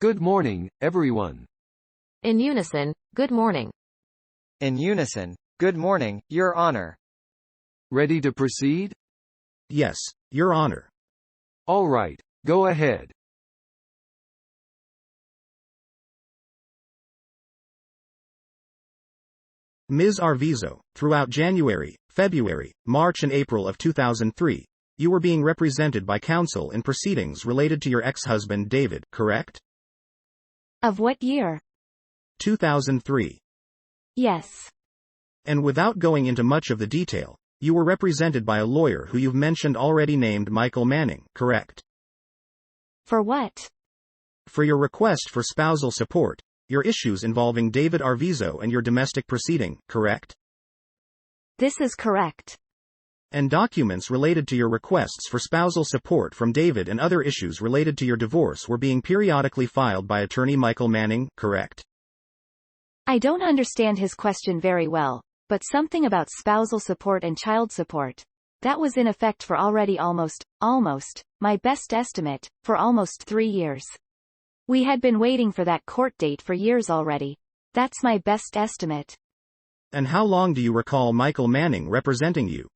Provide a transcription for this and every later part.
Good morning, everyone. In unison, good morning. In unison, good morning, Your Honor. Ready to proceed? Yes, Your Honor. All right, go ahead. Ms. Arvizo, throughout January, February, March and April of 2003, you were being represented by counsel in proceedings related to your ex-husband David, correct? Of what year? 2003. Yes. And without going into much of the detail, you were represented by a lawyer who you've mentioned already named Michael Manning, correct? For what? For your request for spousal support, your issues involving David Arvizo and your domestic proceeding, correct? This is correct. And documents related to your requests for spousal support from David and other issues related to your divorce were being periodically filed by attorney Michael Manning, correct? I don't understand his question very well, but something about spousal support and child support. That was in effect for almost, my best estimate, for almost 3 years. We had been waiting for that court date for years already. That's my best estimate. And how long do you recall Michael Manning representing you?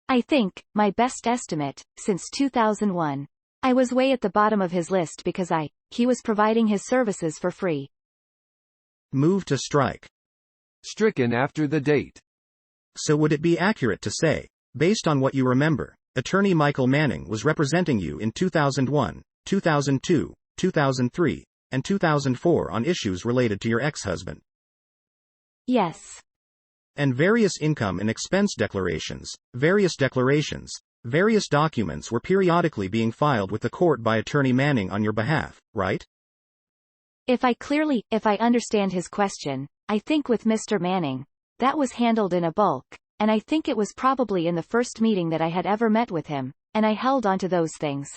I think, my best estimate, since 2001. I was way at the bottom of his list because he was providing his services for free. Move to strike. Stricken after the date. So would it be accurate to say, based on what you remember, attorney Michael Manning was representing you in 2001, 2002, 2003, and 2004 on issues related to your ex-husband? Yes. And various income and expense declarations, various documents were periodically being filed with the court by attorney Manning on your behalf, right? If I understand his question, I think with Mr. Manning, that was handled in a bulk, and I think it was probably in the first meeting that I had ever met with him, and I held on to those things.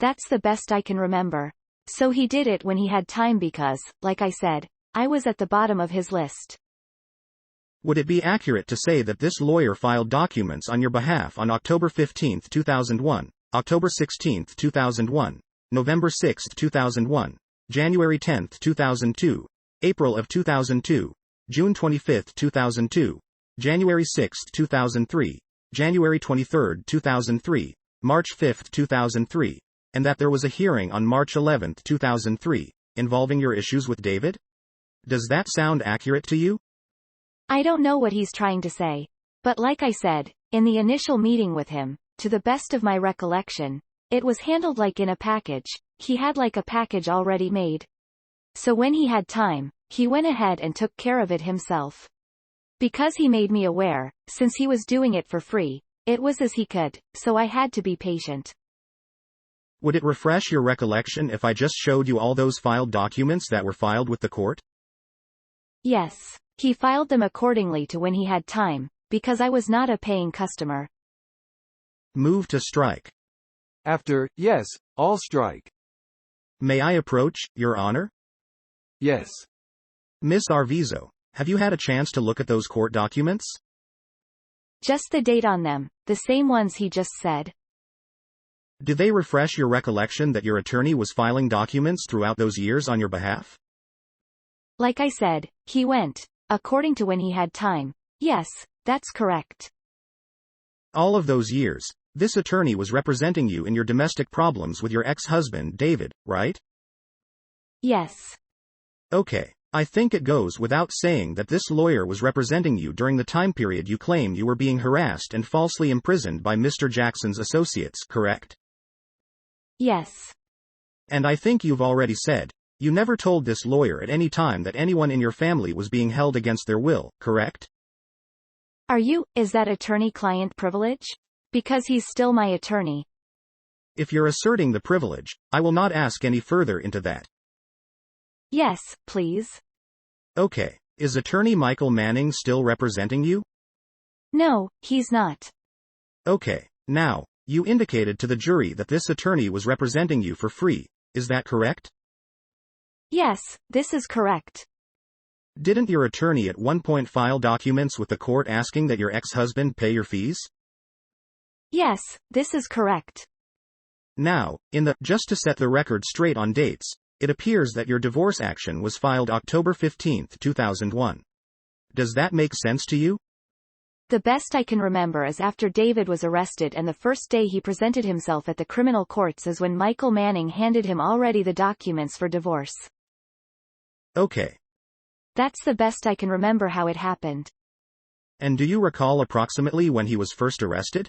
That's the best I can remember. So he did it when he had time because, like I said, I was at the bottom of his list. Would it be accurate to say that this lawyer filed documents on your behalf on October 15, 2001, October 16, 2001, November 6, 2001, January 10, 2002, April of 2002, June 25, 2002, January 6, 2003, January 23, 2003, March 5, 2003, and that there was a hearing on March 11, 2003, involving your issues with David? Does that sound accurate to you? I don't know what he's trying to say. But like I said, in the initial meeting with him, to the best of my recollection, it was handled like in a package. He had like a package already made. So when he had time, he went ahead and took care of it himself. Because he made me aware, since he was doing it for free, it was as he could, so I had to be patient. Would it refresh your recollection if I just showed you all those filed documents that were filed with the court? Yes. He filed them accordingly to when he had time, because I was not a paying customer. Move to strike. After, yes, all strike. May I approach, Your Honor? Yes. Ms. Arvizo, have you had a chance to look at those court documents? Just the date on them, the same ones he just said. Did they refresh your recollection that your attorney was filing documents throughout those years on your behalf? Like I said, he went, according to when he had time. Yes, that's correct. All of those years, this attorney was representing you in your domestic problems with your ex-husband David, right? Yes. Okay, I think it goes without saying that this lawyer was representing you during the time period you claim you were being harassed and falsely imprisoned by Mr. Jackson's associates, correct? Yes. And I think you've already said, you never told this lawyer at any time that anyone in your family was being held against their will, correct? Is that attorney-client privilege? Because he's still my attorney. If you're asserting the privilege, I will not ask any further into that. Yes, please. Okay, is attorney Michael Manning still representing you? No, he's not. Okay, now, you indicated to the jury that this attorney was representing you for free, is that correct? Yes, this is correct. Didn't your attorney at one point file documents with the court asking that your ex-husband pay your fees? Yes, this is correct. Now, just to set the record straight on dates, It appears that your divorce action was filed October 15, 2001. Does that make sense to you? The best I can remember is after David was arrested and the first day he presented himself at the criminal courts is when Michael Manning handed him already the documents for divorce. Okay. That's the best I can remember how it happened. And do you recall approximately when he was first arrested?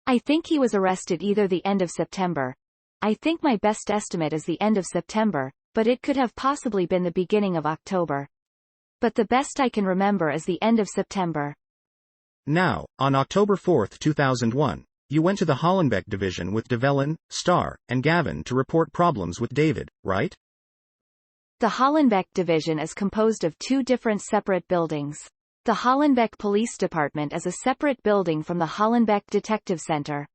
I think he was arrested either the end of September. I think my best estimate is the end of September, but it could have possibly been the beginning of October. But the best I can remember is the end of September. Now, on October 4, 2001, you went to the Hollenbeck division with Davellin, Star, and Gavin to report problems with David, right? The Hollenbeck division is composed of two different separate buildings. The Hollenbeck Police Department is a separate building from the Hollenbeck Detective Center.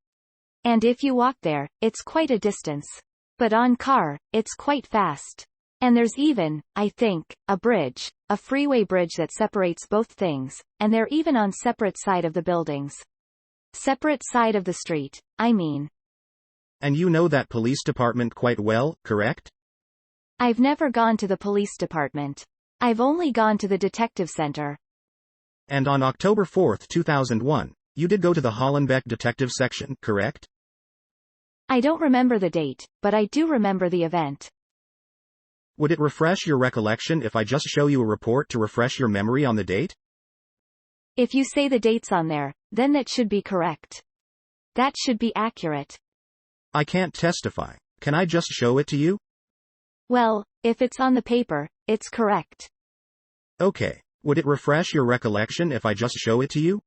And if you walk there, it's quite a distance. But on car, it's quite fast. And there's even, I think, a bridge, a freeway bridge that separates both things, and they're even on separate side of the buildings. Separate side of the street, I mean. And you know that police department quite well, correct? I've never gone to the police department. I've only gone to the detective center. And on October 4, 2001, you did go to the Hollenbeck detective section, correct? I don't remember the date, but I do remember the event. Would it refresh your recollection if I just show you a report to refresh your memory on the date? If you say the dates on there, then that should be correct. That should be accurate. I can't testify. Can I just show it to you? Well, if it's on the paper, it's correct. Okay. Would it refresh your recollection if I just show it to you?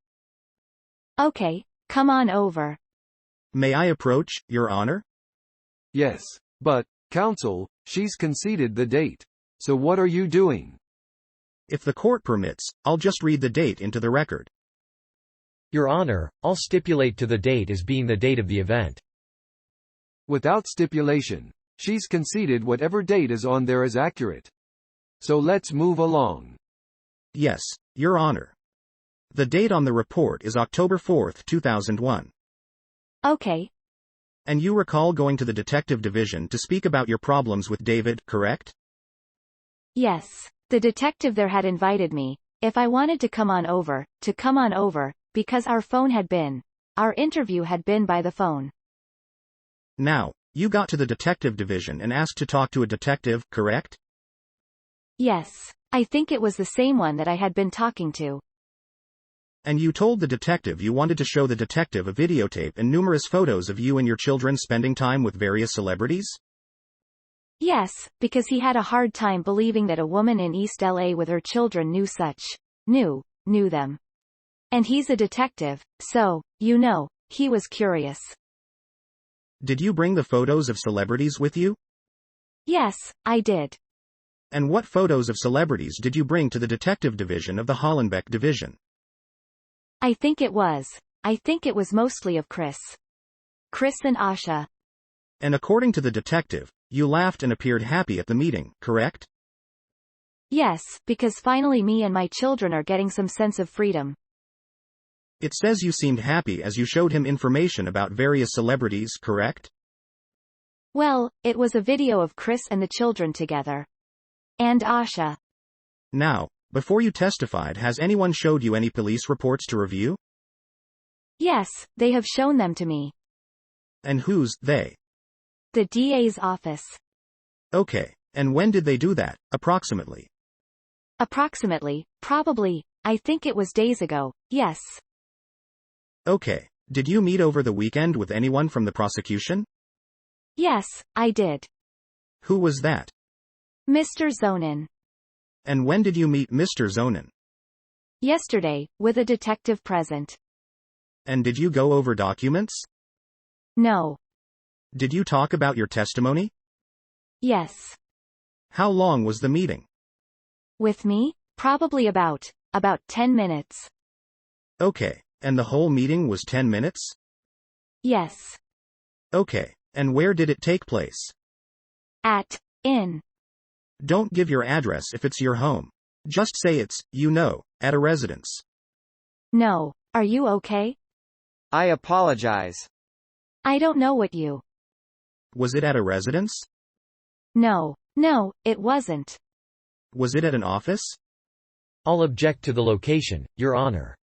Okay, come on over. May I approach, Your Honor? Yes. But, counsel, she's conceded the date. So what are you doing? If the court permits, I'll just read the date into the record. Your Honor, I'll stipulate to the date as being the date of the event. Without stipulation, she's conceded whatever date is on there is accurate. So let's move along. Yes, Your Honor. The date on the report is October 4, 2001. Okay. And you recall going to the detective division to speak about your problems with David, correct? Yes. The detective there had invited me, if I wanted to come on over, because our interview had been by the phone. Now, you got to the detective division and asked to talk to a detective, correct? Yes. I think it was the same one that I had been talking to. And you told the detective you wanted to show the detective a videotape and numerous photos of you and your children spending time with various celebrities? Yes, because he had a hard time believing that a woman in East LA with her children knew them. And he's a detective, so, he was curious. Did you bring the photos of celebrities with you? Yes, I did. And what photos of celebrities did you bring to the detective division of the Hollenbeck division? I think it was mostly of Chris and Asha. And according to the detective, you laughed and appeared happy at the meeting, correct? Yes, because finally me and my children are getting some sense of freedom. It says you seemed happy as you showed him information about various celebrities, correct? Well, it was a video of Chris and the children together. And Asha. Now, before you testified, has anyone showed you any police reports to review? Yes, they have shown them to me. And who's they? The DA's office. Okay, and when did they do that, approximately? Approximately, probably, I think it was days ago, yes. Okay, did you meet over the weekend with anyone from the prosecution? Yes, I did. Who was that? Mr. Zonin. And when did you meet Mr. Zonin? Yesterday, with a detective present. And did you go over documents? No. Did you talk about your testimony? Yes. How long was the meeting? With me? Probably about 10 minutes. Okay, and the whole meeting was 10 minutes? Yes. Okay, and where did it take place? In. Don't give your address if it's your home. Just say it's, at a residence. No. Are you okay? I apologize. I don't know what you... Was it at a residence? No, it wasn't. Was it at an office? I'll object to the location, Your Honor.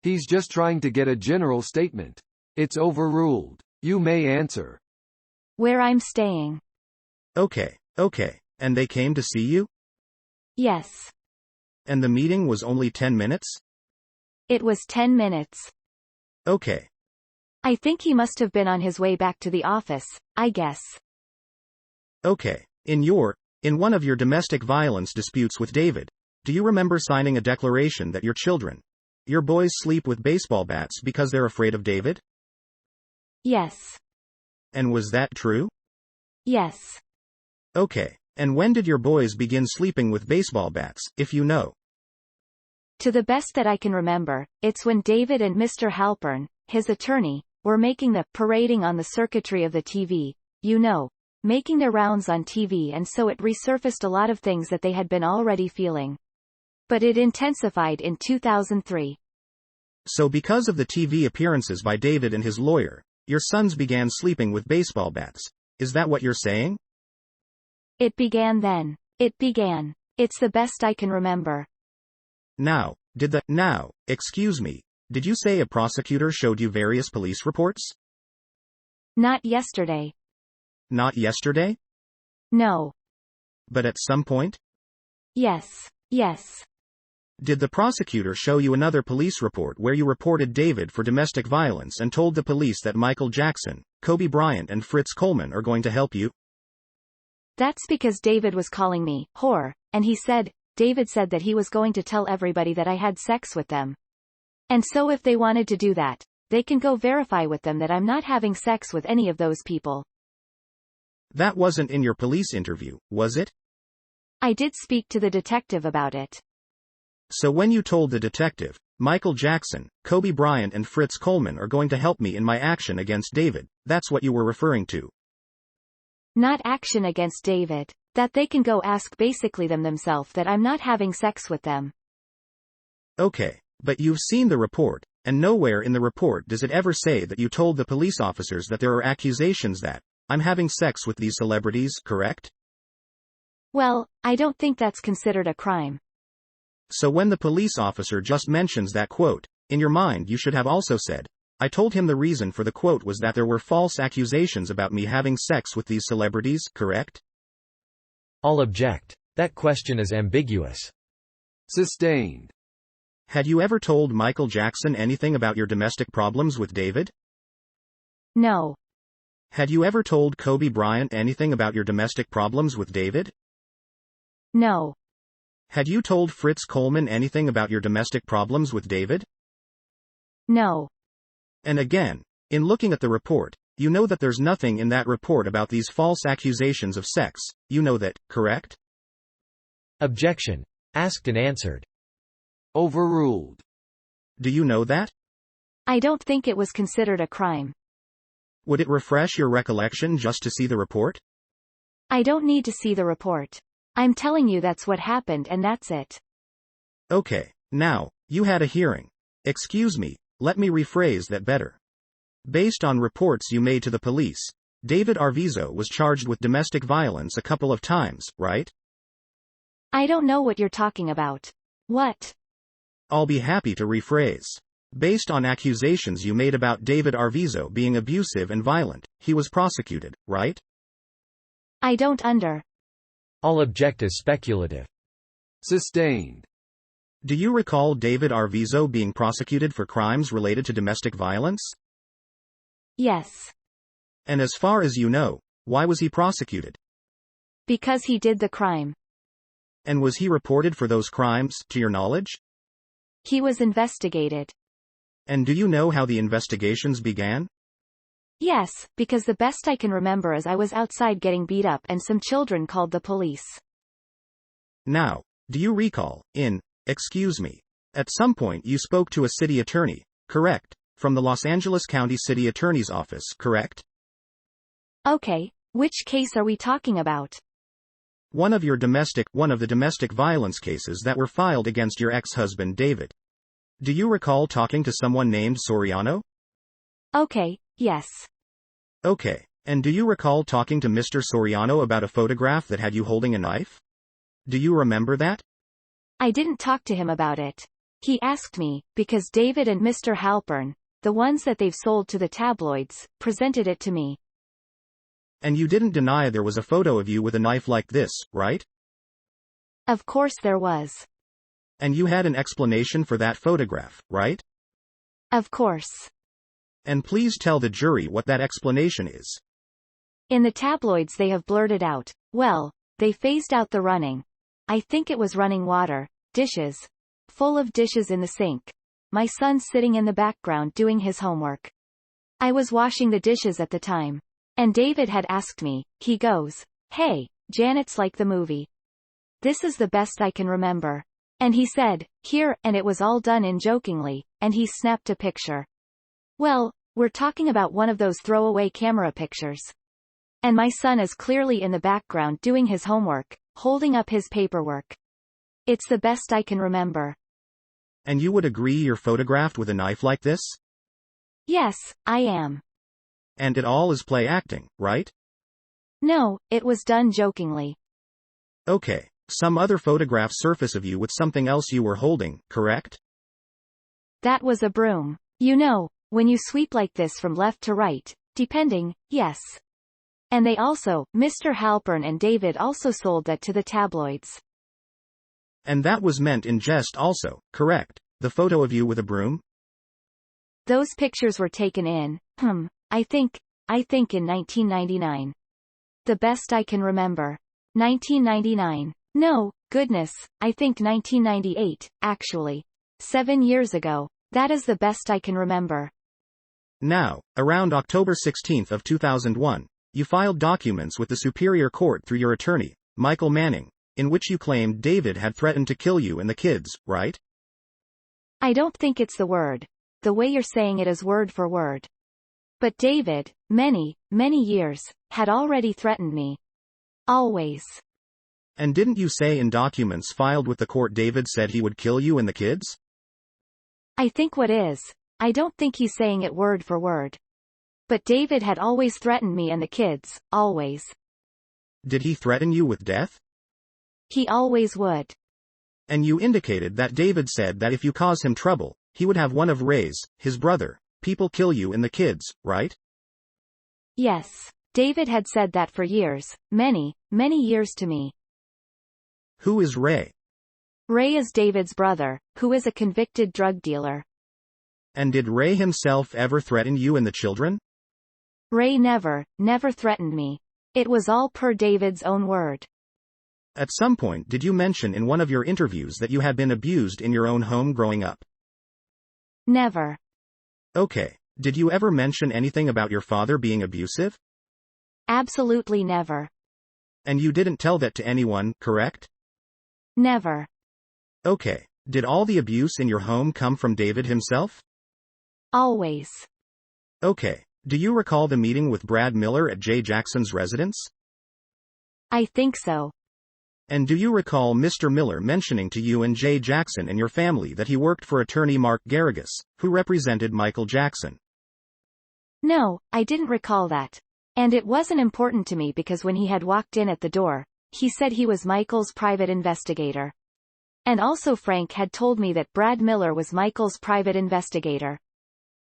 He's just trying to get a general statement. It's overruled. You may answer. Where I'm staying. Okay. And they came to see you? Yes. And the meeting was only 10 minutes? It was 10 minutes. Okay. I think he must have been on his way back to the office, I guess. Okay. In one of your domestic violence disputes with David, do you remember signing a declaration that your boys sleep with baseball bats because they're afraid of David? Yes. And was that true? Yes. Okay. And when did your boys begin sleeping with baseball bats, if you know? To the best that I can remember, it's when David and Mr. Halpern, his attorney, were making the parading on the circuitry of the TV, making their rounds on TV, and so it resurfaced a lot of things that they had been already feeling. But it intensified in 2003. So because of the TV appearances by David and his lawyer, your sons began sleeping with baseball bats. Is that what you're saying? It began then. It's the best I can remember. Now, excuse me, did you say a prosecutor showed you various police reports? Not yesterday. Not yesterday? No. But at some point? Yes. Did the prosecutor show you another police report where you reported David for domestic violence and told the police that Michael Jackson, Kobe Bryant and Fritz Coleman are going to help you? That's because David was calling me whore, and David said that he was going to tell everybody that I had sex with them. And so if they wanted to do that, they can go verify with them that I'm not having sex with any of those people. That wasn't in your police interview, was it? I did speak to the detective about it. So when you told the detective, Michael Jackson, Kobe Bryant and Fritz Coleman are going to help me in my action against David, that's what you were referring to. Not action against David. That they can go ask basically them themselves that I'm not having sex with them. Okay, but you've seen the report, and nowhere in the report does it ever say that you told the police officers that there are accusations that I'm having sex with these celebrities, correct? Well, I don't think that's considered a crime. So when the police officer just mentions that quote, in your mind you should have also said, I told him the reason for the quote was that there were false accusations about me having sex with these celebrities, correct? I'll object. That question is ambiguous. Sustained. Had you ever told Michael Jackson anything about your domestic problems with David? No. Had you ever told Kobe Bryant anything about your domestic problems with David? No. Had you told Fritz Coleman anything about your domestic problems with David? No. And again, in looking at the report, you know that there's nothing in that report about these false accusations of sex, you know that, correct? Objection. Asked and answered. Overruled. Do you know that? I don't think it was considered a crime. Would it refresh your recollection just to see the report? I don't need to see the report. I'm telling you that's what happened and that's it. Okay, now, you had a hearing. Excuse me, let me rephrase that better. Based on reports you made to the police, David Arvizo was charged with domestic violence a couple of times, right? I don't know what you're talking about. What? I'll be happy to rephrase. Based on accusations you made about David Arvizo being abusive and violent, he was prosecuted, right? I don't I'll object as speculative. Sustained. Do you recall David Arvizo being prosecuted for crimes related to domestic violence? Yes. And as far as you know, why was he prosecuted? Because he did the crime. And was he reported for those crimes, to your knowledge? He was investigated. And do you know how the investigations began? Yes, because the best I can remember is I was outside getting beat up and some children called the police. Now, do you recall, excuse me, at some point you spoke to a city attorney, correct? From the Los Angeles County City Attorney's Office, correct? Okay, which case are we talking about? One of the domestic violence cases that were filed against your ex-husband David. Do you recall talking to someone named Soriano? Okay, yes. Okay, And do you recall talking to Mr. Soriano about a photograph that had you holding a knife? Do you remember that? I didn't talk to him about it. He asked me, because David and Mr. Halpern, the ones that they've sold to the tabloids, presented it to me. And you didn't deny there was a photo of you with a knife like this, right? Of course there was. And you had an explanation for that photograph, right? Of course. And please tell the jury what that explanation is. In the tabloids they have blurted out, well, they phased out the running. I think it was running water, dishes. Full of dishes in the sink. My son sitting in the background doing his homework. I was washing the dishes at the time. And David had asked me, he goes, "Hey, Janet's like the movie. This is the best I can remember." And he said, "Here," and it was all done in jokingly, and he snapped a picture. Well, we're talking about one of those throwaway camera pictures. And my son is clearly in the background doing his homework, holding up his paperwork. It's the best I can remember. And you would agree you're photographed with a knife like this? Yes, I am. And it all is play acting, right? No, it was done jokingly. Okay, some other photographs surface of you with something else you were holding, correct? That was a broom. You know, when you sweep like this from left to right, depending, yes. And they also, Mr. Halpern and David also sold that to the tabloids. And that was meant in jest also, correct? The photo of you with a broom? Those pictures were taken in, I think in 1999. The best I can remember. 1999. No, goodness, I think 1998, actually. 7 years ago. That is the best I can remember. Now, around October 16 of 2001, you filed documents with the Superior Court through your attorney, Michael Manning, in which you claimed David had threatened to kill you and the kids, right? I don't think it's the word. The way you're saying it is word for word. But David, many years, had already threatened me. Always. And didn't you say in documents filed with the court David said he would kill you and the kids? I think what is. I don't think he's saying it word for word. But David had always threatened me and the kids, always. Did he threaten you with death? He always would. And you indicated that David said that if you cause him trouble, he would have one of Ray's, his brother, people kill you and the kids, right? Yes. David had said that for years, many years to me. Who is Ray? Ray is David's brother, who is a convicted drug dealer. And did Ray himself ever threaten you and the children? Ray never threatened me. It was all per David's own word. At some point did you mention in one of your interviews that you had been abused in your own home growing up? Never. Okay. Did you ever mention anything about your father being abusive? Absolutely never. And you didn't tell that to anyone, correct? Never. Okay. Did all the abuse in your home come from David himself? Always. Okay. Do you recall the meeting with Brad Miller at Jay Jackson's residence? I think so. And do you recall Mr. Miller mentioning to you and Jay Jackson and your family that he worked for attorney Mark Garrigus, who represented Michael Jackson? No, I didn't recall that. And it wasn't important to me because when he had walked in at the door, he said he was Michael's private investigator. And also Frank had told me that Brad Miller was Michael's private investigator.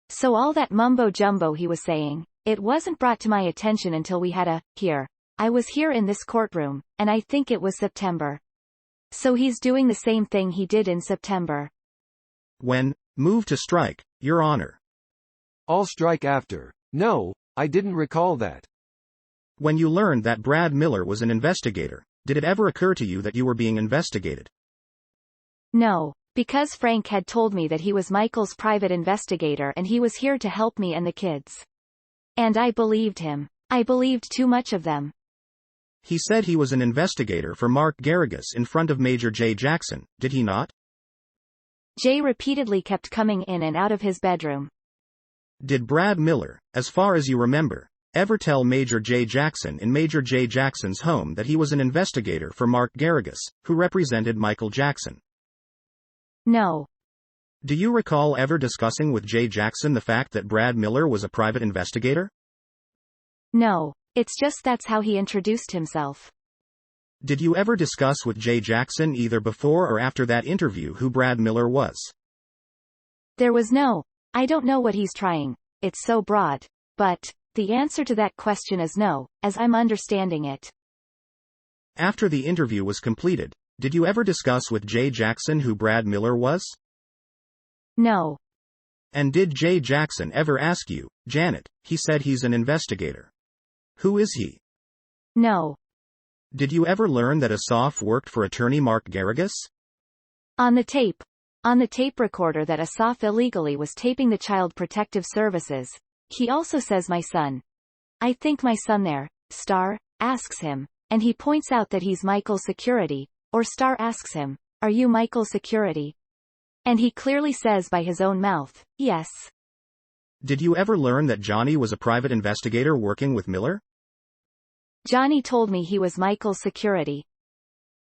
So all that mumbo-jumbo he was saying, it wasn't brought to my attention until we had I was here in this courtroom, and I think it was September. So he's doing the same thing he did in September. When, move to strike, Your Honor. I'll strike after. No, I didn't recall that. When you learned that Brad Miller was an investigator, did it ever occur to you that you were being investigated? No, because Frank had told me that he was Michael's private investigator and he was here to help me and the kids. And I believed him. I believed too much of them. He said he was an investigator for Mark Garrigus in front of Major Jay Jackson, did he not? Jay repeatedly kept coming in and out of his bedroom. Did Brad Miller, as far as you remember, ever tell Major Jay Jackson in Major Jay Jackson's home that he was an investigator for Mark Garrigus, who represented Michael Jackson? No. Do you recall ever discussing with Jay Jackson the fact that Brad Miller was a private investigator? No. It's just that's how he introduced himself. Did you ever discuss with Jay Jackson either before or after that interview who Brad Miller was? There was no. I don't know what he's trying. It's so broad. But the answer to that question is no, as I'm understanding it. After the interview was completed, did you ever discuss with Jay Jackson who Brad Miller was? No. And did Jay Jackson ever ask you, Janet, he said he's an investigator. Who is he? No. Did you ever learn that Asaf worked for attorney Mark Garrigus? On the tape recorder that Asaf illegally was taping the Child Protective Services, he also says my son. I think my son there, Star, asks him, and he points out that he's Michael's security, or Star asks him, are you Michael's security? And he clearly says by his own mouth, yes. Did you ever learn that Johnny was a private investigator working with Miller? Johnny told me he was Michael's security.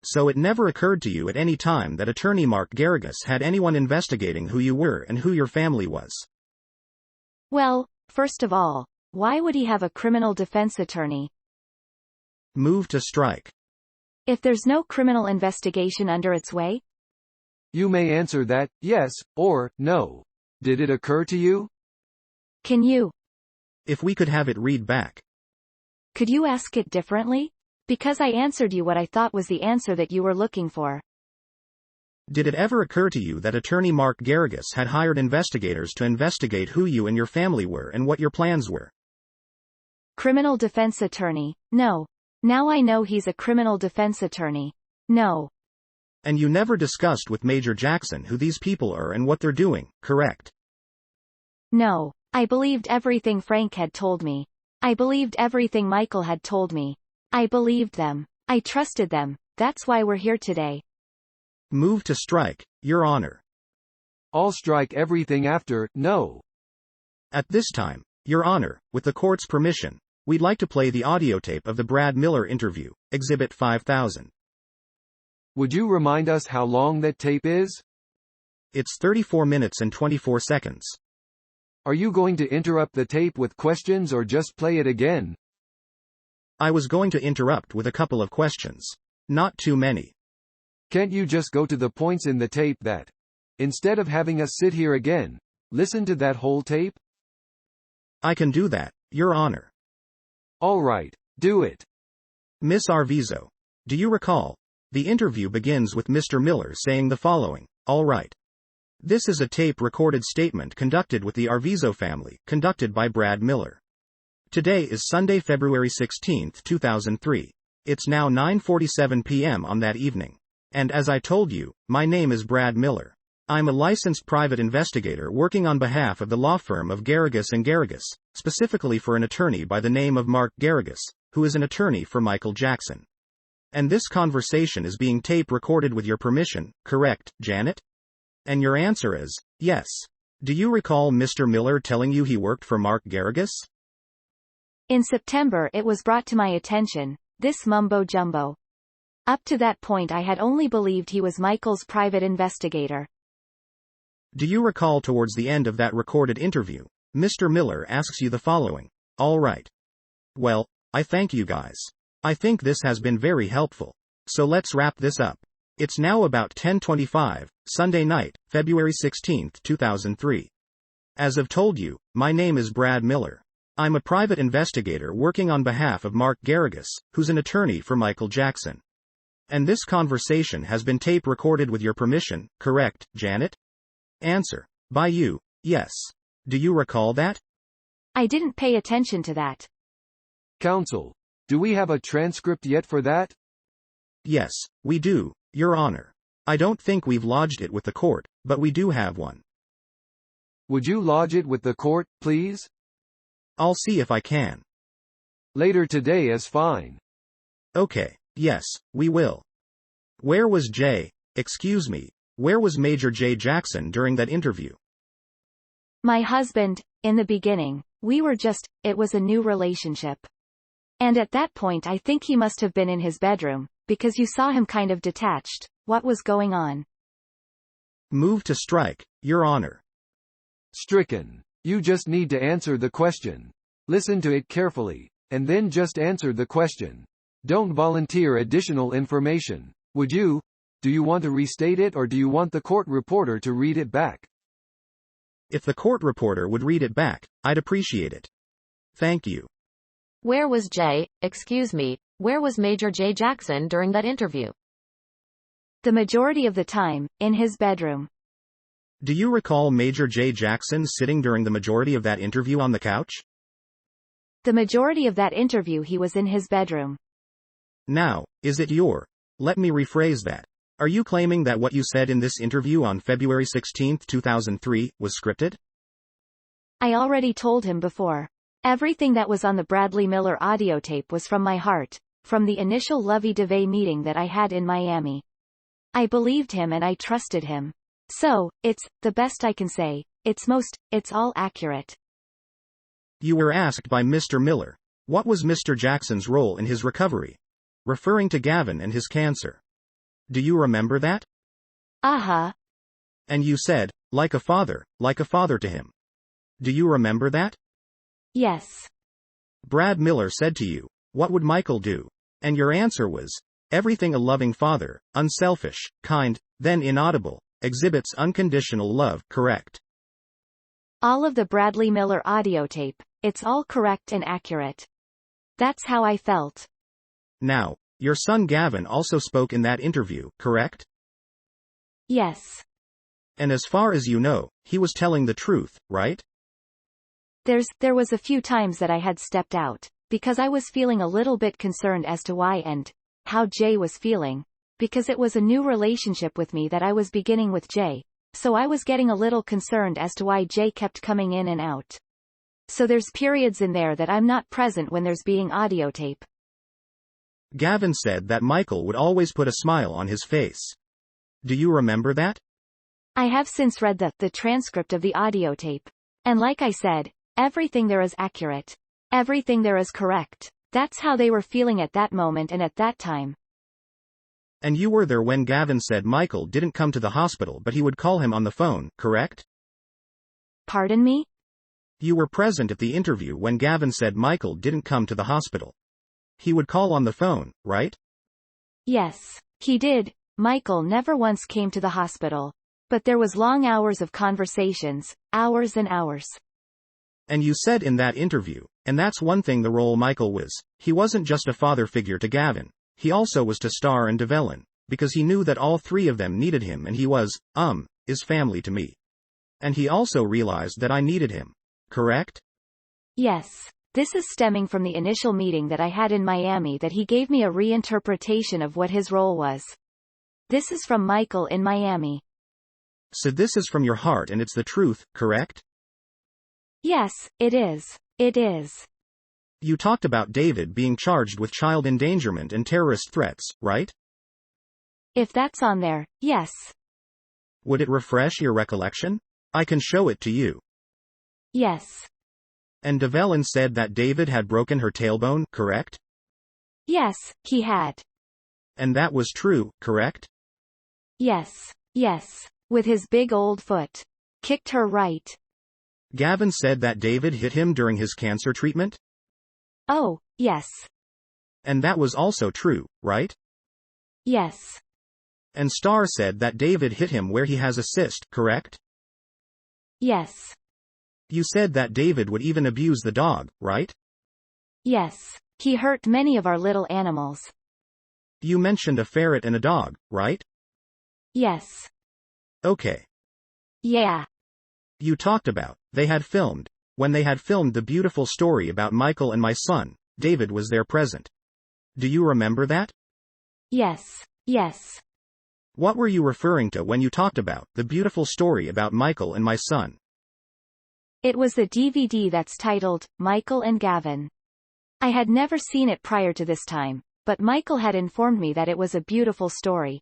So it never occurred to you at any time that attorney Mark Garrigus had anyone investigating who you were and who your family was? Well, first of all, why would he have a criminal defense attorney? Move to strike. If there's no criminal investigation under its way? You may answer that, yes, or, no. Did it occur to you? Can you? If we could have it read back. Could you ask it differently? Because I answered you what I thought was the answer that you were looking for. Did it ever occur to you that attorney Mark Garrigus had hired investigators to investigate who you and your family were and what your plans were? Criminal defense attorney, no. Now I know he's a criminal defense attorney. No. And you never discussed with Major Jackson who these people are and what they're doing, correct? No. I believed everything Frank had told me. I believed everything Michael had told me. I believed them. I trusted them. That's why we're here today. Move to strike, Your Honor. I'll strike everything after, no. At this time, Your Honor, with the court's permission, we'd like to play the audio tape of the Brad Miller interview, Exhibit 5000. Would you remind us how long that tape is? It's 34 minutes and 24 seconds. Are you going to interrupt the tape with questions or just play it again? I was going to interrupt with a couple of questions. Not too many. Can't you just go to the points in the tape that, instead of having us sit here again, listen to that whole tape? I can do that, Your Honor. All right, do it. Miss Arvizo, do you recall? The interview begins with Mr. Miller saying the following, all right. This is a tape-recorded statement conducted with the Arvizo family, conducted by Brad Miller. Today is Sunday, February 16, 2003. It's now 9:47 p.m. on that evening. And as I told you, my name is Brad Miller. I'm a licensed private investigator working on behalf of the law firm of Garrigus & Garrigus, specifically for an attorney by the name of Mark Garrigus, who is an attorney for Michael Jackson. And this conversation is being tape-recorded with your permission, correct, Janet? And your answer is, yes. Do you recall Mr. Miller telling you he worked for Mark Garrigus? In September it was brought to my attention, this mumbo-jumbo. Up to that point I had only believed he was Michael's private investigator. Do you recall towards the end of that recorded interview, Mr. Miller asks you the following, all right. Well, I thank you guys. I think this has been very helpful. So let's wrap this up. It's now about 10:25, Sunday night, February 16, 2003. As I've told you, my name is Brad Miller. I'm a private investigator working on behalf of Mark Garrigus, who's an attorney for Michael Jackson. And this conversation has been tape recorded with your permission, correct, Janet? Answer. By you, yes. Do you recall that? I didn't pay attention to that. Counsel, do we have a transcript yet for that? Yes, we do, Your Honor. I don't think we've lodged it with the court, but we do have one. Would you lodge it with the court, please? I'll see if I can. Later today is fine. Okay, yes, we will. Where was where was Major J. Jackson during that interview? My husband, in the beginning, it was a new relationship. And at that point I think he must have been in his bedroom, because you saw him kind of detached. What was going on? Move to strike, Your Honor. Stricken. You just need to answer the question. Listen to it carefully, and then just answer the question. Don't volunteer additional information. Would you? Do you want to restate it or do you want the court reporter to read it back? If the court reporter would read it back, I'd appreciate it. Thank you. Where was where was Major J. Jackson during that interview? The majority of the time, in his bedroom. Do you recall Major J. Jackson sitting during the majority of that interview on the couch? The majority of that interview he was in his bedroom. Now, is it your? Let me rephrase that. Are you claiming that what you said in this interview on February 16, 2003, was scripted? I already told him before. Everything that was on the Bradley Miller audio tape was from my heart, from the initial lovey-dovey meeting that I had in Miami. I believed him and I trusted him. So, it's, the best I can say, it's all accurate. You were asked by Mr. Miller, what was Mr. Jackson's role in his recovery? Referring to Gavin and his cancer. Do you remember that? Uh-huh. And you said, like a father to him. Do you remember that? Yes. Brad Miller said to you, what would Michael do? And your answer was, everything a loving father, unselfish, kind, then inaudible, exhibits unconditional love, correct? All of the Bradley Miller audio tape, it's all correct and accurate. That's how I felt. Now, your son Gavin also spoke in that interview, correct? Yes. And as far as you know, he was telling the truth, right? There was a few times that I had stepped out, because I was feeling a little bit concerned as to why and how Jay was feeling, because it was a new relationship with me that I was beginning with Jay, so I was getting a little concerned as to why Jay kept coming in and out. So there's periods in there that I'm not present when there's being audio tape. Gavin said that Michael would always put a smile on his face. Do you remember that? I have since read the transcript of the audio tape. And like I said, everything there is accurate. Everything there is correct. That's how they were feeling at that moment and at that time. And you were there when Gavin said Michael didn't come to the hospital but he would call him on the phone, correct? Pardon me? You were present at the interview when Gavin said Michael didn't come to the hospital. He would call on the phone, right? Yes, he did. Michael never once came to the hospital. But there was long hours of conversations, hours and hours. And you said in that interview, and that's one thing the role Michael was, he wasn't just a father figure to Gavin, he also was to Star and Davellin, because he knew that all three of them needed him and he was, is family to me. And he also realized that I needed him. Correct? Yes. This is stemming from the initial meeting that I had in Miami that he gave me a reinterpretation of what his role was. This is from Michael in Miami. So this is from your heart and it's the truth, correct? Yes, it is. It is. You talked about David being charged with child endangerment and terrorist threats, right? If that's on there, yes. Would it refresh your recollection? I can show it to you. Yes. And Davellin said that David had broken her tailbone, correct? Yes, he had. And that was true, correct? Yes. Yes. With his big old foot. Kicked her right. Gavin said that David hit him during his cancer treatment? Oh, yes. And that was also true, right? Yes. And Star said that David hit him where he has a cyst, correct? Yes. You said that David would even abuse the dog, right? Yes. He hurt many of our little animals. You mentioned a ferret and a dog, right? Yes. Okay. Yeah. You talked about, when they had filmed the beautiful story about Michael and my son, David was there present. Do you remember that? Yes. Yes. What were you referring to when you talked about the beautiful story about Michael and my son? It was the DVD that's titled, Michael and Gavin. I had never seen it prior to this time, but Michael had informed me that it was a beautiful story.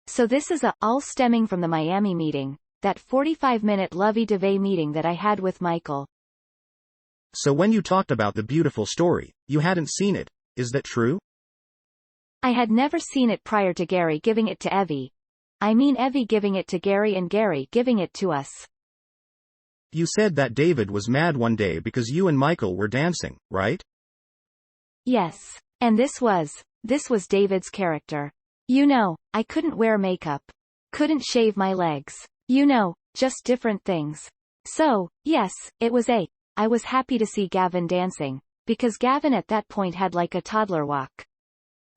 So this is all stemming from the Miami meeting, that 45-minute lovey-dovey meeting that I had with Michael. So when you talked about the beautiful story, you hadn't seen it, is that true? I had never seen it prior to Gary giving it to Evie. I mean Evie giving it to Gary and Gary giving it to us. You said that David was mad one day because you and Michael were dancing, right? Yes. And this was David's character. You know, I couldn't wear makeup. Couldn't shave my legs. You know, just different things. So, yes, I was happy to see Gavin dancing, because Gavin at that point had like a toddler walk.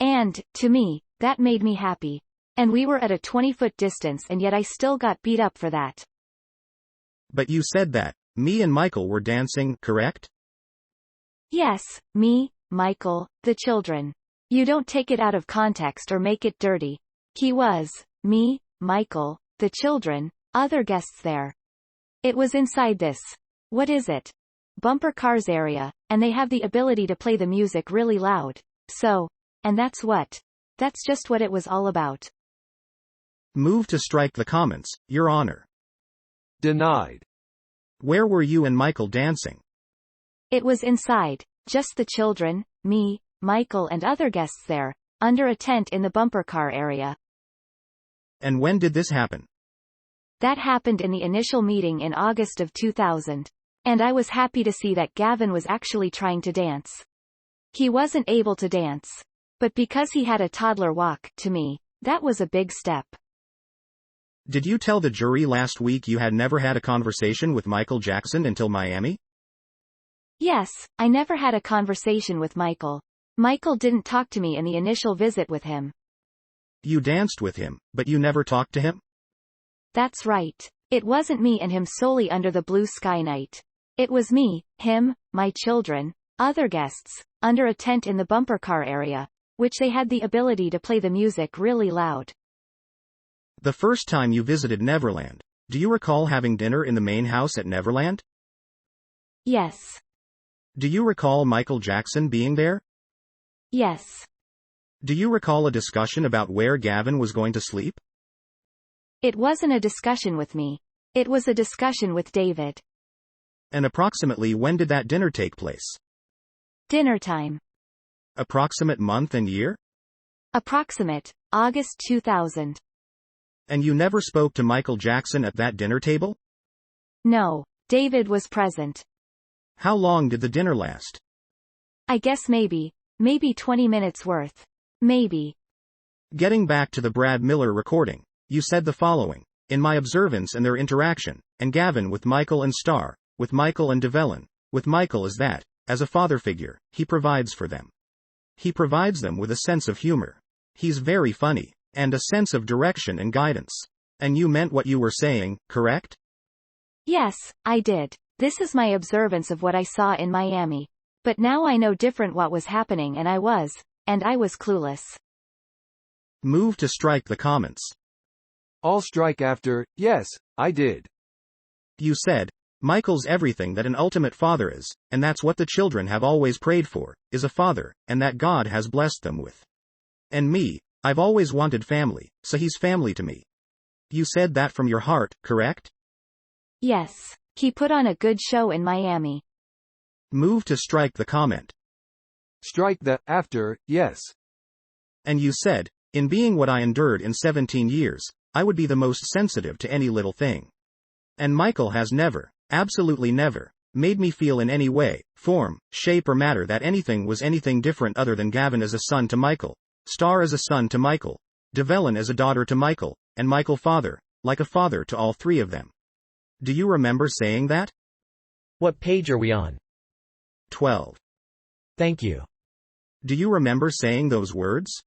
And, to me, that made me happy. And we were at a 20-foot distance and yet I still got beat up for that. But you said that me and Michael were dancing, correct? Yes, me, Michael, the children. You don't take it out of context or make it dirty. He was, me, Michael, the children, other guests there. It was inside this. What is it? Bumper cars area, and they have the ability to play the music really loud. So, and that's just what it was all about. Move to strike the comments, Your Honor. Denied. Where were you and Michael dancing? It was inside, just the children, me, Michael and other guests there, under a tent in the bumper car area. And when did this happen? That happened in the initial meeting in August of 2000. And I was happy to see that Gavin was actually trying to dance. He wasn't able to dance. But because he had a toddler walk, to me, that was a big step. Did you tell the jury last week you had never had a conversation with Michael Jackson until Miami? Yes, I never had a conversation with Michael. Michael didn't talk to me in the initial visit with him. You danced with him, but you never talked to him? That's right. It wasn't me and him solely under the blue sky night. It was me, him, my children, other guests, under a tent in the bumper car area, which they had the ability to play the music really loud. The first time you visited Neverland, do you recall having dinner in the main house at Neverland? Yes. Do you recall Michael Jackson being there? Yes. Do you recall a discussion about where Gavin was going to sleep? It wasn't a discussion with me. It was a discussion with David. And approximately when did that dinner take place? Dinner time. Approximate month and year? Approximate, August 2000. And you never spoke to Michael Jackson at that dinner table? No, David was present. How long did the dinner last? I guess maybe 20 minutes worth. Maybe. Getting back to the Brad Miller recording, you said the following: in my observance and their interaction, and Gavin with Michael and Star, with Michael and Davellin, with Michael is that, as a father figure, he provides for them. He provides them with a sense of humor. He's very funny, and a sense of direction and guidance. And you meant what you were saying, correct? Yes, I did. This is my observance of what I saw in Miami. But now I know different what was happening and I was clueless. Move to strike the comments. All strike after, yes, I did. You said, Michael's everything that an ultimate father is, and that's what the children have always prayed for, is a father, and that God has blessed them with. And me, I've always wanted family, so he's family to me. You said that from your heart, correct? Yes. He put on a good show in Miami. Move to strike the comment. Strike the after, yes. And you said, in being what I endured in 17 years, I would be the most sensitive to any little thing. And Michael has never, absolutely never, made me feel in any way, form, shape or matter that anything was anything different other than Gavin as a son to Michael, Star as a son to Michael, Davellin as a daughter to Michael, and Michael father, like a father to all three of them. Do you remember saying that? What page are we on? 12. Thank you. Do you remember saying those words?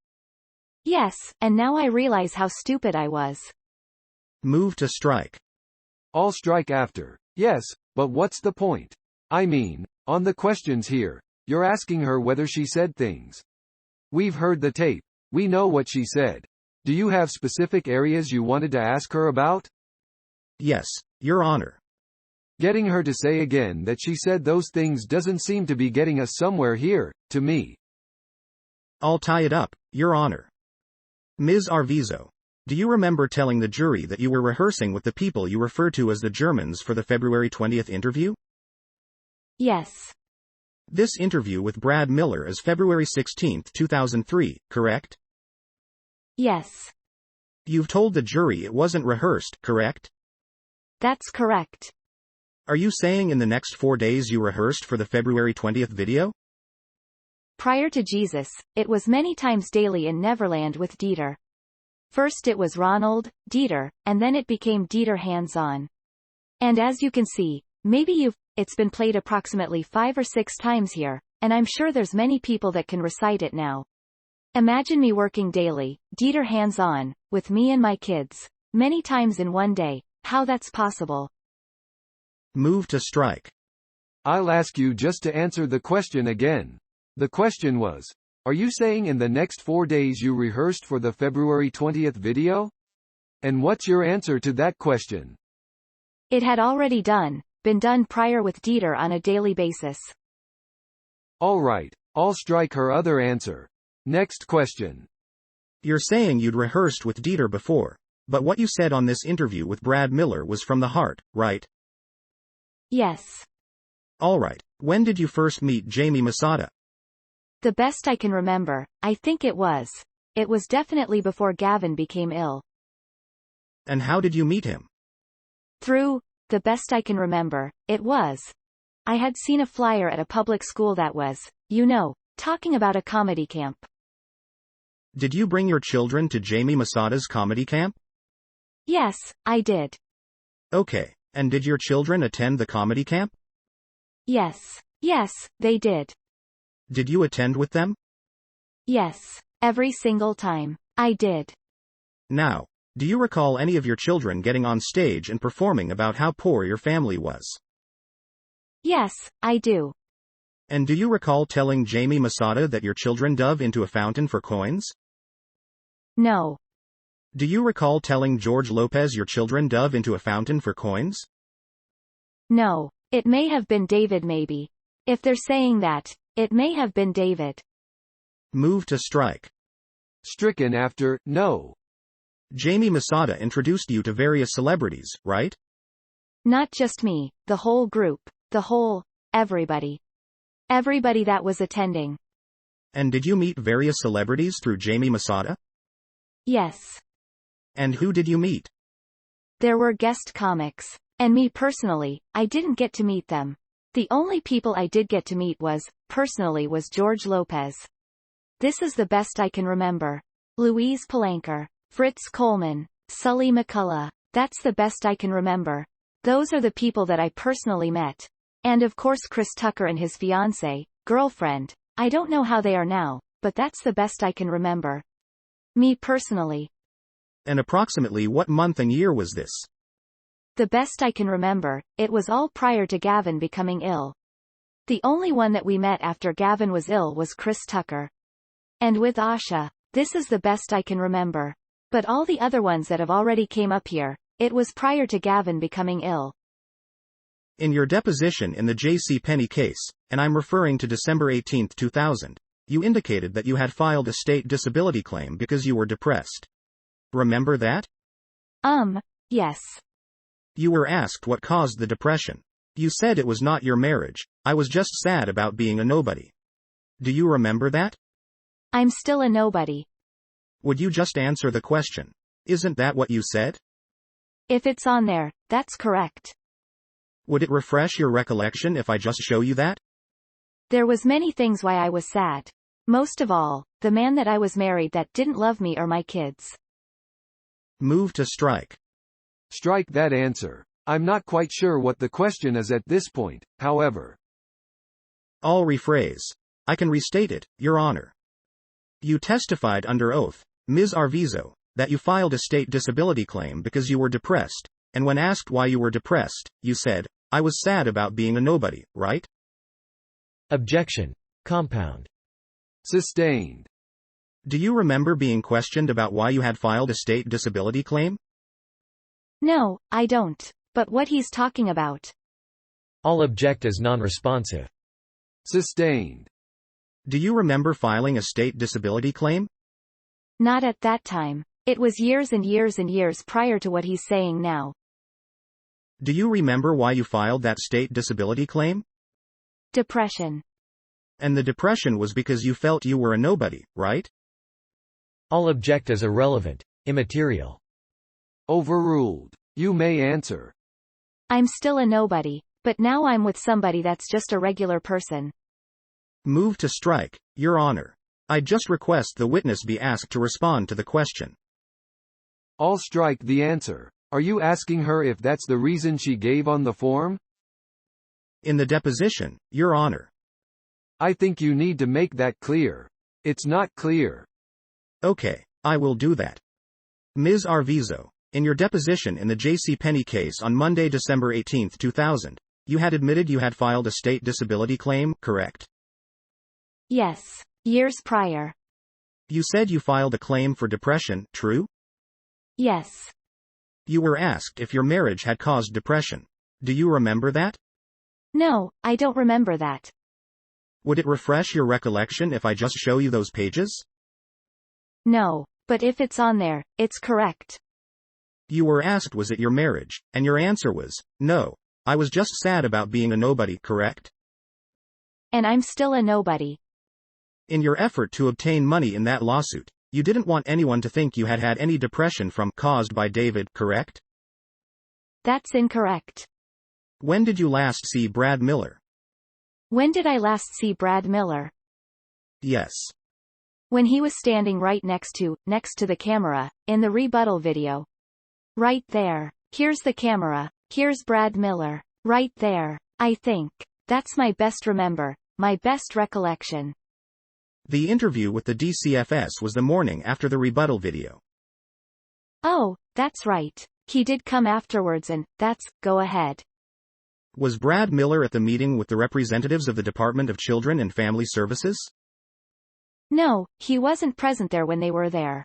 Yes, and now I realize how stupid I was. Move to strike. All strike after, yes, but what's the point? I mean, on the questions here, you're asking her whether she said things. We've heard the tape. We know what she said. Do you have specific areas you wanted to ask her about? Yes, Your Honor. Getting her to say again that she said those things doesn't seem to be getting us somewhere here, to me. I'll tie it up, Your Honor. Ms. Arvizo, do you remember telling the jury that you were rehearsing with the people you refer to as the Germans for the February 20th interview? Yes. This interview with Brad Miller is February 16, 2003, correct? Yes. You've told the jury it wasn't rehearsed, correct? That's correct. Are you saying in the next 4 days you rehearsed for the February 20th video? Prior to Jesus, it was many times daily in Neverland with Dieter. First it was Ronald, Dieter, and then it became Dieter hands-on. And as you can see, it's been played approximately 5 or 6 times here, and I'm sure there's many people that can recite it now. Imagine me working daily, Dieter hands-on, with me and my kids, many times in one day, how that's possible. Move to strike. I'll ask you just to answer the question again. The question was, are you saying in the next 4 days you rehearsed for the February 20th video? And what's your answer to that question? It had already been done prior with Dieter on a daily basis. Alright, I'll strike her other answer. Next question. You're saying you'd rehearsed with Dieter before, but what you said on this interview with Brad Miller was from the heart, right? Yes. Alright, when did you first meet Jamie Masada? The best I can remember, I think it was definitely before Gavin became ill. And how did you meet him? Through, the best I can remember, I had seen a flyer at a public school that was, talking about a comedy camp. Did you bring your children to Jamie Masada's comedy camp? Yes, I did. Okay, and did your children attend the comedy camp? Yes, they did. Did you attend with them? Yes, every single time. I did. Now, do you recall any of your children getting on stage and performing about how poor your family was? Yes, I do. And do you recall telling Jamie Masada that your children dove into a fountain for coins? No. Do you recall telling George Lopez your children dove into a fountain for coins? No. It may have been David maybe. If they're saying that, it may have been David. Move to strike. Stricken after, no. Jamie Masada introduced you to various celebrities, right? Not just me, the whole group, everybody. Everybody that was attending. And did you meet various celebrities through Jamie Masada? Yes. And who did you meet? There were guest comics. And me personally, I didn't get to meet them. The only people I did get to meet was George Lopez. This is the best I can remember. Louise Palanker, Fritz Coleman, Sully McCullough. That's the best I can remember. Those are the people that I personally met. And of course Chris Tucker and his girlfriend. I don't know how they are now, but that's the best I can remember. Me personally. And approximately what month and year was this? The best I can remember, it was all prior to Gavin becoming ill. The only one that we met after Gavin was ill was Chris Tucker. And with Asha, this is the best I can remember. But all the other ones that have already came up here, it was prior to Gavin becoming ill. In your deposition in the J.C. Penney case, and I'm referring to December 18, 2000, you indicated that you had filed a state disability claim because you were depressed. Remember that? Yes. You were asked what caused the depression. You said it was not your marriage. I was just sad about being a nobody. Do you remember that? I'm still a nobody. Would you just answer the question? Isn't that what you said? If it's on there, that's correct. Would it refresh your recollection if I just show you that? There was many things why I was sad. Most of all, the man that I was married that didn't love me or my kids. Move to strike. Strike that answer. I'm not quite sure what the question is at this point, however. I'll rephrase. I can restate it, Your Honor. You testified under oath, Ms. Arvizo, that you filed a state disability claim because you were depressed, and when asked why you were depressed, you said, I was sad about being a nobody, right? Objection. Compound. Sustained. Do you remember being questioned about why you had filed a state disability claim? No, I don't. But what he's talking about. I'll object as non-responsive. Sustained. Do you remember filing a state disability claim? Not at that time. It was years and years and years prior to what he's saying now. Do you remember why you filed that state disability claim? Depression. And the depression was because you felt you were a nobody, right? I'll object as irrelevant, immaterial. Overruled. You may answer. I'm still a nobody, but now I'm with somebody that's just a regular person. Move to strike, Your Honor. I just request the witness be asked to respond to the question. I'll strike the answer. Are you asking her if that's the reason she gave on the form? In the deposition, Your Honor. I think you need to make that clear. It's not clear. Okay, I will do that. Ms. Arvizo, in your deposition in the J.C. Penney case on Monday, December 18, 2000, you had admitted you had filed a state disability claim, correct? Yes. Years prior. You said you filed a claim for depression, true? Yes. You were asked if your marriage had caused depression. Do you remember that? No, I don't remember that. Would it refresh your recollection if I just show you those pages? No, but if it's on there, it's correct. You were asked was it your marriage, and your answer was, no. I was just sad about being a nobody, correct? And I'm still a nobody. In your effort to obtain money in that lawsuit, you didn't want anyone to think you had had any depression caused by David, correct? That's incorrect. When did you last see Brad Miller? When did I last see Brad Miller? Yes. When he was standing right next to the camera, in the rebuttal video. Right there. Here's the camera. Here's Brad Miller. Right there. I think. That's my best recollection. The interview with the DCFS was the morning after the rebuttal video. Oh, that's right. He did come afterwards and, go ahead. Was Brad Miller at the meeting with the representatives of the Department of Children and Family Services? No, he wasn't present there when they were there.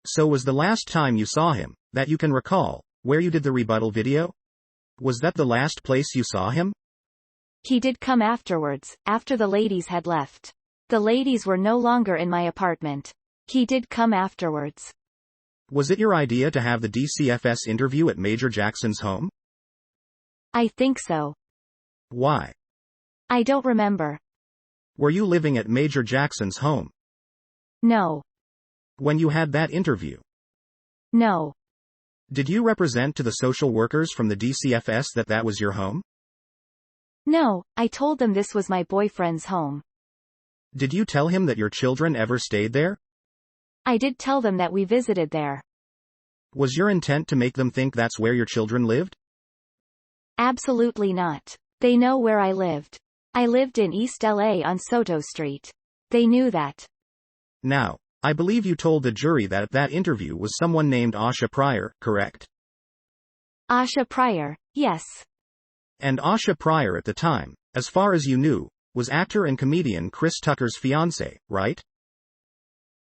So was the last time you saw him, that you can recall, where you did the rebuttal video? Was that the last place you saw him? He did come afterwards, after the ladies had left. The ladies were no longer in my apartment. He did come afterwards. Was it your idea to have the DCFS interview at Major Jackson's home? I think so. Why? I don't remember. Were you living at Major Jackson's home? No. When you had that interview? No. Did you represent to the social workers from the DCFS that was your home? No, I told them this was my boyfriend's home. Did you tell him that your children ever stayed there? I did tell them that we visited there. Was your intent to make them think that's where your children lived? Absolutely not. They know where I lived. I lived in East LA on Soto Street. They knew that. Now, I believe you told the jury that that interview was someone named Asha Pryor, correct? Asha Pryor, yes. And Asha Pryor at the time, as far as you knew, was actor and comedian Chris Tucker's fiancé, right?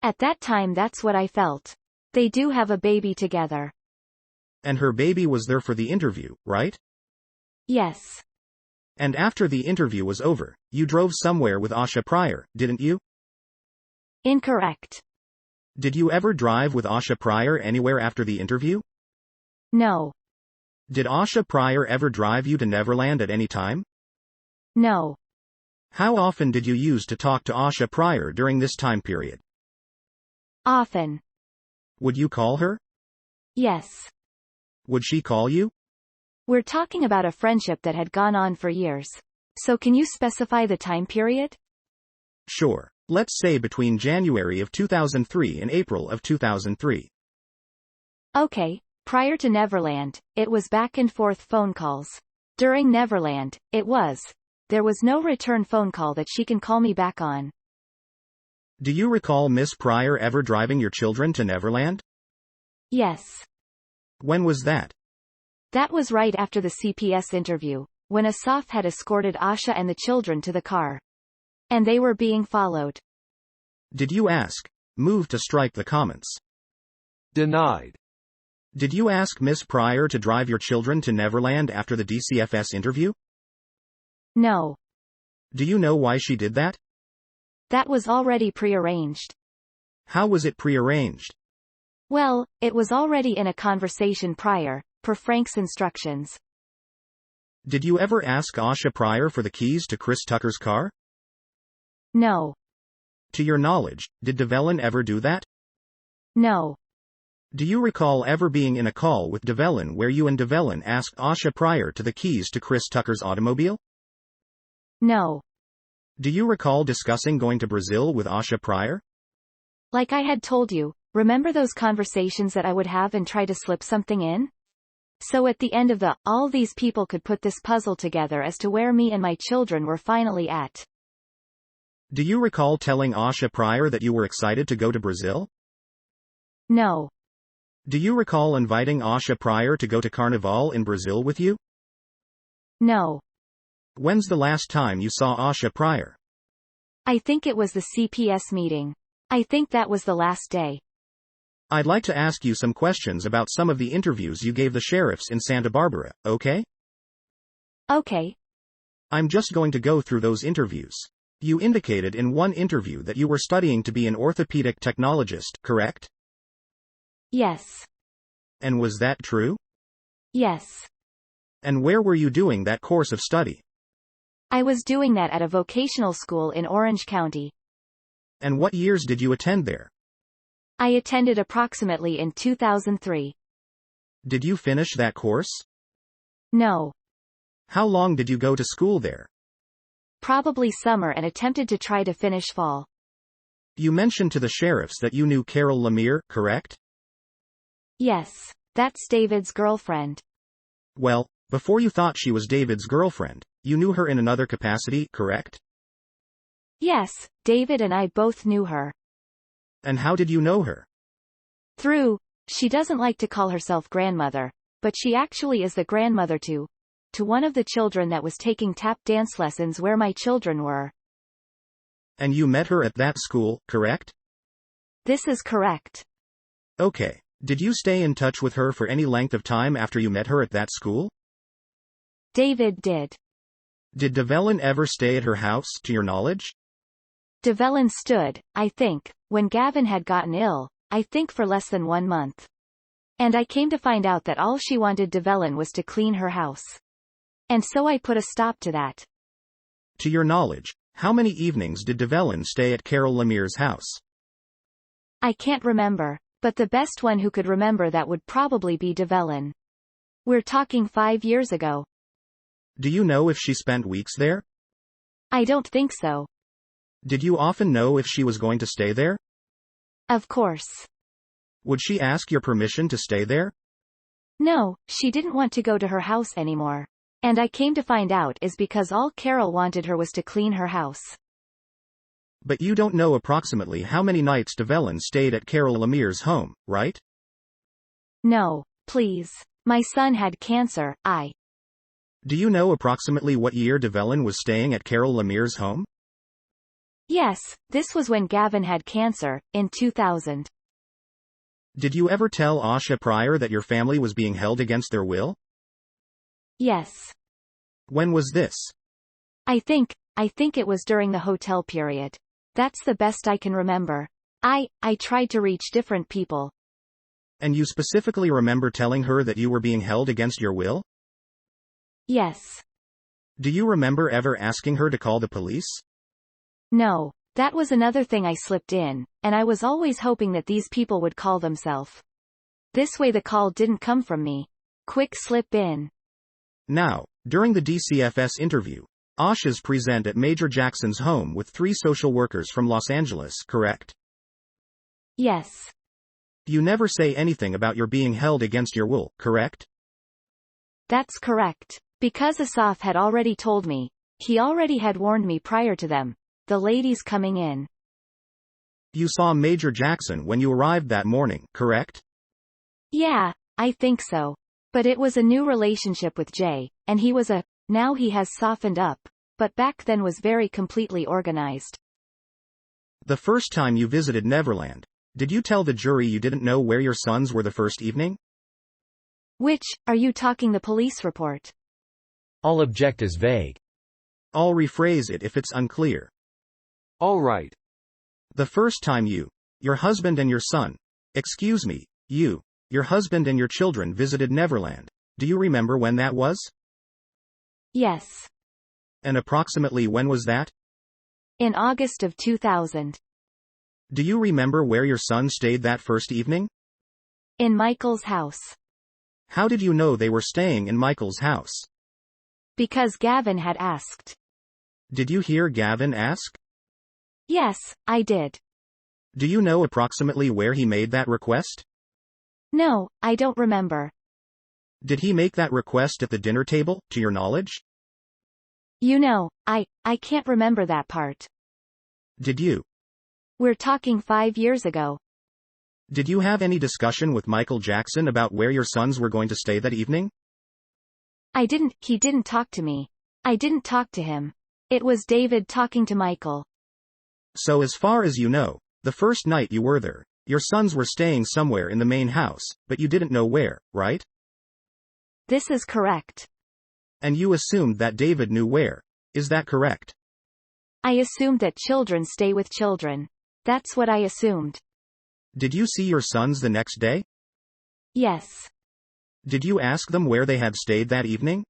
At that time that's what I felt. They do have a baby together. And her baby was there for the interview, right? Yes. And after the interview was over, you drove somewhere with Asha Pryor, didn't you? Incorrect. Did you ever drive with Asha Pryor anywhere after the interview? No. Did Asha Pryor ever drive you to Neverland at any time? No. How often did you use to talk to Asha Pryor during this time period? Often. Would you call her? Yes. Would she call you? We're talking about a friendship that had gone on for years. So can you specify the time period? Sure. Let's say between January of 2003 and April of 2003. Okay. Prior to Neverland, it was back and forth phone calls. During Neverland, there was no return phone call that she can call me back on. Do you recall Miss Pryor ever driving your children to Neverland? Yes. When was that? That was right after the CPS interview, when Asaf had escorted Asha and the children to the car. And they were being followed. Did you ask? Move to strike the comments. Denied. Did you ask Miss Pryor to drive your children to Neverland after the DCFS interview? No. Do you know why she did that? That was already prearranged. How was it prearranged? Well, it was already in a conversation prior, per Frank's instructions. Did you ever ask Asha Pryor for the keys to Chris Tucker's car? No. To your knowledge, did Davellin ever do that? No. Do you recall ever being in a call with Davellin where you and Davellin asked Asha Pryor to the keys to Chris Tucker's automobile? No. Do you recall discussing going to Brazil with Asha Pryor? Like I had told you, remember those conversations that I would have and try to slip something in? So at the end of all these people could put this puzzle together as to where me and my children were finally at. Do you recall telling Asha Pryor that you were excited to go to Brazil? No. Do you recall inviting Asha Pryor to go to Carnival in Brazil with you? No. When's the last time you saw Asha Pryor? I think it was the CPS meeting. I think that was the last day. I'd like to ask you some questions about some of the interviews you gave the sheriffs in Santa Barbara, okay? Okay. I'm just going to go through those interviews. You indicated in one interview that you were studying to be an orthopedic technologist, correct? Yes. And was that true? Yes. And where were you doing that course of study? I was doing that at a vocational school in Orange County. And what years did you attend there? I attended approximately in 2003. Did you finish that course? No. How long did you go to school there? Probably summer and attempted to try to finish fall. You mentioned to the sheriffs that you knew Carol Lemire, correct? Yes. That's David's girlfriend. Well, before you thought she was David's girlfriend, you knew her in another capacity, correct? Yes, David and I both knew her. And how did you know her? She doesn't like to call herself grandmother, but she actually is the grandmother to one of the children that was taking tap dance lessons where my children were. And you met her at that school, correct? This is correct. Okay. Did you stay in touch with her for any length of time after you met her at that school? David did. Did Davellin ever stay at her house, to your knowledge? Davellin stood, I think, when Gavin had gotten ill, I think for less than 1 month. And I came to find out that all she wanted Davellin was to clean her house. And so I put a stop to that. To your knowledge, how many evenings did Davellin stay at Carol Lemire's house? I can't remember, but the best one who could remember that would probably be Davellin. We're talking 5 years ago. Do you know if she spent weeks there? I don't think so. Did you often know if she was going to stay there? Of course. Would she ask your permission to stay there? No, she didn't want to go to her house anymore. And I came to find out is because all Carol wanted her was to clean her house. But you don't know approximately how many nights Davellin stayed at Carol Lemire's home, right? No, please. My son had cancer, Do you know approximately what year Davellin was staying at Carol Lemire's home? Yes, this was when Gavin had cancer, in 2000. Did you ever tell Asha Pryor that your family was being held against their will? Yes. When was this? I think it was during the hotel period. That's the best I can remember. I tried to reach different people. And you specifically remember telling her that you were being held against your will? Yes. Do you remember ever asking her to call the police? No, that was another thing I slipped in, and I was always hoping that these people would call themselves. This way the call didn't come from me. Quick slip in. Now, during the DCFS interview, Asha's present at Major Jackson's home with 3 social workers from Los Angeles, correct? Yes. You never say anything about your being held against your will, correct? That's correct. Because Asaf had already told me. He already had warned me prior to them. The ladies coming in. You saw Major Jackson when you arrived that morning, correct? Yeah, I think so. But it was a new relationship with Jay, and he was now he has softened up, but back then was very completely organized. The first time you visited Neverland, did you tell the jury you didn't know where your sons were the first evening? Which, are you talking the police report? All object is vague. I'll rephrase it if it's unclear. All right. The first time your husband and your son, your husband and your children visited Neverland, do you remember when that was? Yes. And approximately when was that? In August of 2000. Do you remember where your son stayed that first evening? In Michael's house. How did you know they were staying in Michael's house? Because Gavin had asked. Did you hear Gavin ask? Yes, I did. Do you know approximately where he made that request? No, I don't remember. Did he make that request at the dinner table, to your knowledge? You know, I can't remember that part. Did you? We're talking 5 years ago. Did you have any discussion with Michael Jackson about where your sons were going to stay that evening? He didn't talk to me. I didn't talk to him. It was David talking to Michael. So as far as you know, the first night you were there, your sons were staying somewhere in the main house, but you didn't know where, right? This is correct. And you assumed that David knew where. Is that correct? I assumed that children stay with children. That's what I assumed. Did you see your sons the next day? Yes. Did you ask them where they had stayed that evening?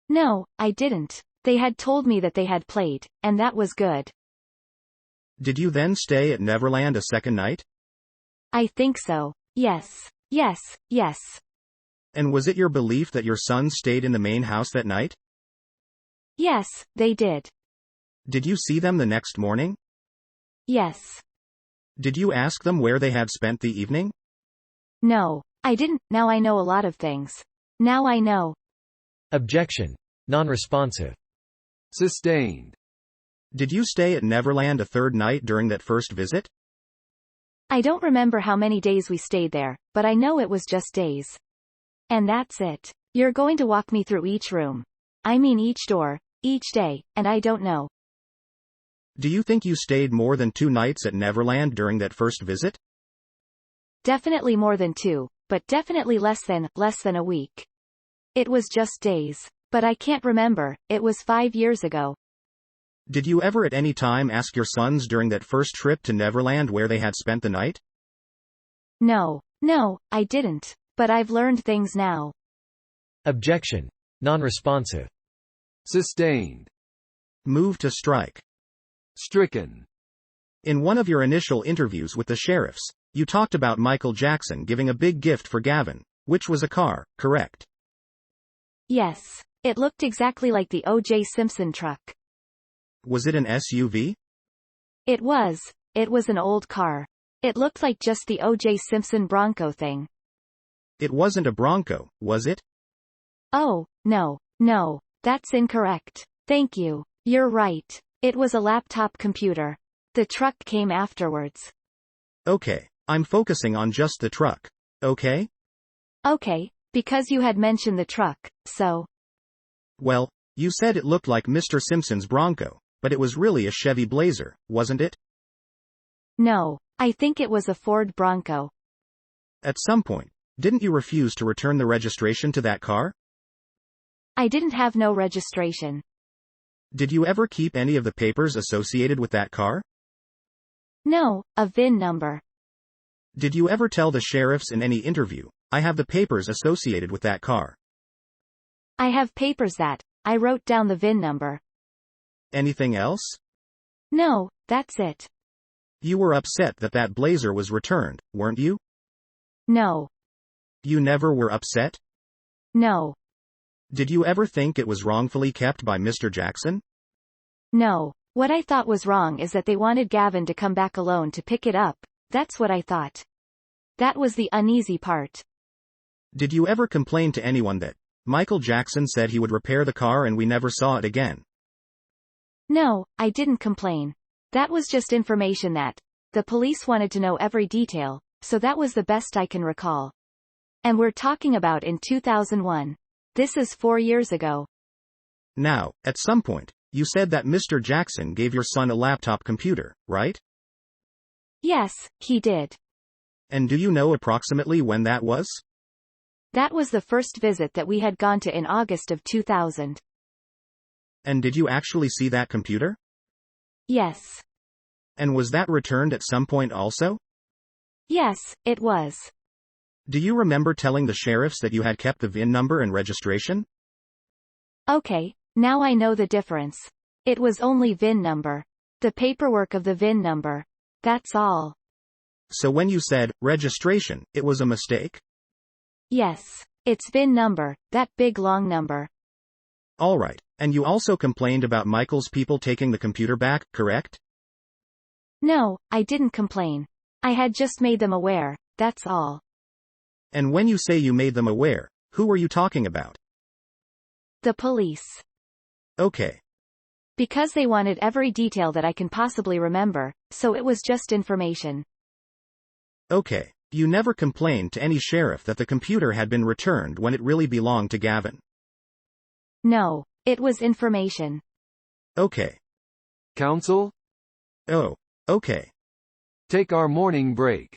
No, I didn't. They had told me that they had played, and that was good. Did you then stay at Neverland a second night? I think so. Yes. Yes, yes. And was it your belief that your sons stayed in the main house that night? Yes, they did. Did you see them the next morning? Yes. Did you ask them where they had spent the evening? No, I didn't. Now I know a lot of things. Now I know. Objection. Non-responsive. Sustained. Did you stay at Neverland a third night during that first visit? I don't remember how many days we stayed there, but I know it was just days. And that's it. You're going to walk me through each room. I mean each door, each day, and I don't know. Do you think you stayed more than 2 nights at Neverland during that first visit? Definitely more than 2, but definitely less than a week. It was just days. But I can't remember, it was 5 years ago. Did you ever at any time ask your sons during that first trip to Neverland where they had spent the night? No, I didn't. But I've learned things now. Objection. Non-responsive. Sustained. Move to strike. Stricken. In one of your initial interviews with the sheriffs, you talked about Michael Jackson giving a big gift for Gavin, which was a car, correct? Yes. It looked exactly like the O.J. Simpson truck. Was it an SUV? It was. It was an old car. It looked like just the O.J. Simpson Bronco thing. It wasn't a Bronco, was it? Oh, no, that's incorrect. Thank you. You're right. It was a laptop computer. The truck came afterwards. Okay, I'm focusing on just the truck. Okay? Okay, because you had mentioned the truck, so. Well, you said it looked like Mr. Simpson's Bronco, but it was really a Chevy Blazer, wasn't it? No, I think it was a Ford Bronco. At some point, didn't you refuse to return the registration to that car? I didn't have no registration. Did you ever keep any of the papers associated with that car? No, a VIN number. Did you ever tell the sheriffs in any interview, I have the papers associated with that car? I have papers that, I wrote down the VIN number. Anything else? No, that's it. You were upset that that Blazer was returned, weren't you? No. You never were upset? No. Did you ever think it was wrongfully kept by Mr. Jackson? No. What I thought was wrong is that they wanted Gavin to come back alone to pick it up. That's what I thought. That was the uneasy part. Did you ever complain to anyone that Michael Jackson said he would repair the car and we never saw it again? No, I didn't complain. That was just information that the police wanted to know every detail, so that was the best I can recall. And we're talking about in 2001. This is 4 years ago. Now, at some point, you said that Mr. Jackson gave your son a laptop computer, right? Yes, he did. And do you know approximately when that was? That was the first visit that we had gone to in August of 2000. And did you actually see that computer? Yes. And was that returned at some point also? Yes, it was. Do you remember telling the sheriffs that you had kept the VIN number and registration? Okay, now I know the difference. It was only VIN number. The paperwork of the VIN number. That's all. So when you said registration, it was a mistake? Yes. It's VIN number, that big long number. Alright, And you also complained about Michael's people taking the computer back, correct? No, I didn't complain. I had just made them aware, that's all. And when you say you made them aware, who were you talking about? The police. Okay. Because they wanted every detail that I can possibly remember, so it was just information. Okay. You never complained to any sheriff that the computer had been returned when it really belonged to Gavin. No, it was information. Okay. Counsel? Oh, okay. Take our morning break.